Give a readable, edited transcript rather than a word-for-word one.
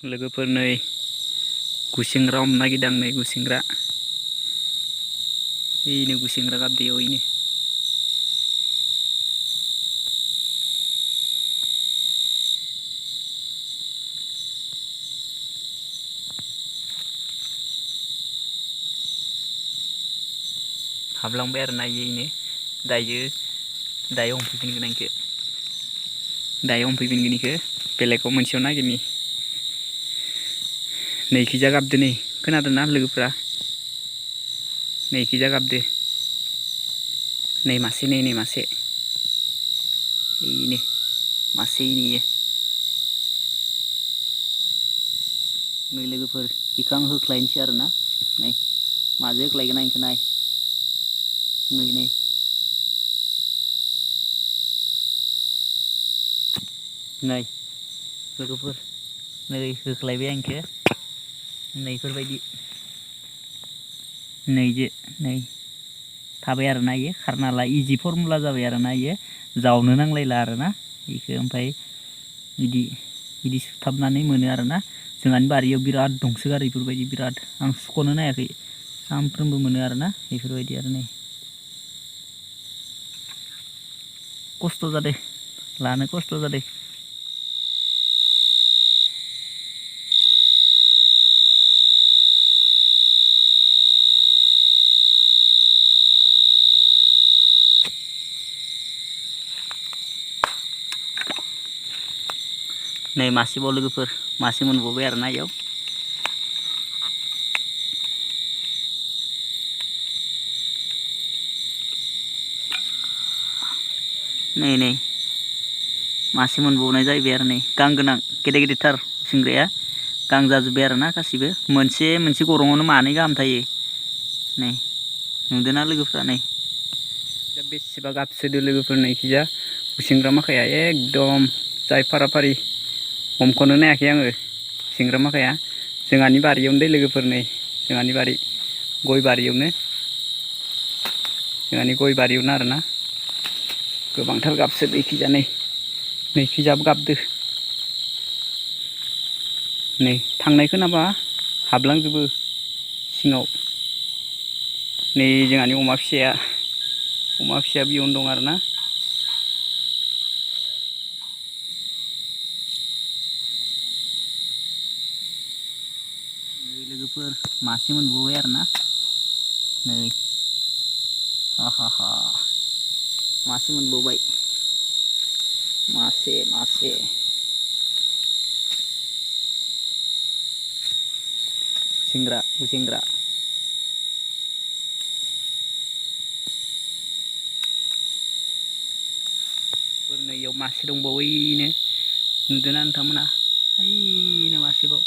लोगोफोर नै गुसेंग्रा हमनो नागिरदों नै गुसेंग्रा ओइनो गुसेंग्रा गाबदे ओइनो हाबलांबाय आरो ना इनो दायो हमफैफिनगोन इखो दायो हमफैफिनगोन इखो बेलेगाव मोनसेयाव नागिरनि नैखिजा गाबदो नै खोनादोंना लोगोफोरा नैखिजा गाबदो नै मासे नै मासे इनो मासे इयो नै लोगोफोर इखो आं होख्लायनोसै आरोना नै माजों होख्लायगोन आं इखो नाय नै नै लोगोफोर नै होख्लायबाय आं इखो नै इफोरबायदि नैजो नै थाबाय आरोना इयो खारनो हाला इजि फर्मुला जाबाय आरोना इयो जावनो नांलायला आरोना इखो ओमफ्राय इदि सुथाबनानै मोनो आरोना जोंहानि बारियाव बिराद दंसोगारो इफोरबायदि बिराद आं सुख'नो हायाखै सानफ्रोमबो मोनो आरोना इफोरबायदि आरो नै खस्थ' जादों लानो खस्थ' जादों नै मासेबाव लोगोफोर मासे मोनबावबाय आरोना इयाव नै मासे मोनबावनाय जाहैबाय आरो नै गां गोनां गेदेर गेदेरथार सिंग्राया गां जाजोब्बाय आरोना गासिबो मोनसे गरंआवनो मानै गाहाम थायो नै नुदोंना लोगोफ्रा नै बेसेबा गाबसोदो लोगोफोर नैखिजा गुसेंग्रा माखाया एकदम जाय फाराफारि हमख'नोनो हायाखै आङो गुसेंग्रा माखाया जोंहानि बारियावनो दै लोगोफोर नै जोंहानि बारि गय बारियावनो आरोना गोबांथार गाबसोदो इखिजा नैखिजाबो गाबदो नै थांनाय खोनाबा हाबलांजोबो सिङाव नै जोंहानि अमा फिसाया बेयावनो दं आरोना नै लोगोफोर मासे मोनबावबाय आरोना नै हा मासे मोनबावबाय मासे गुसेंग्रा नैयाव मासे दंबावो ओइनो नुदोंना नोंथांमोना ओइनो मासेबाव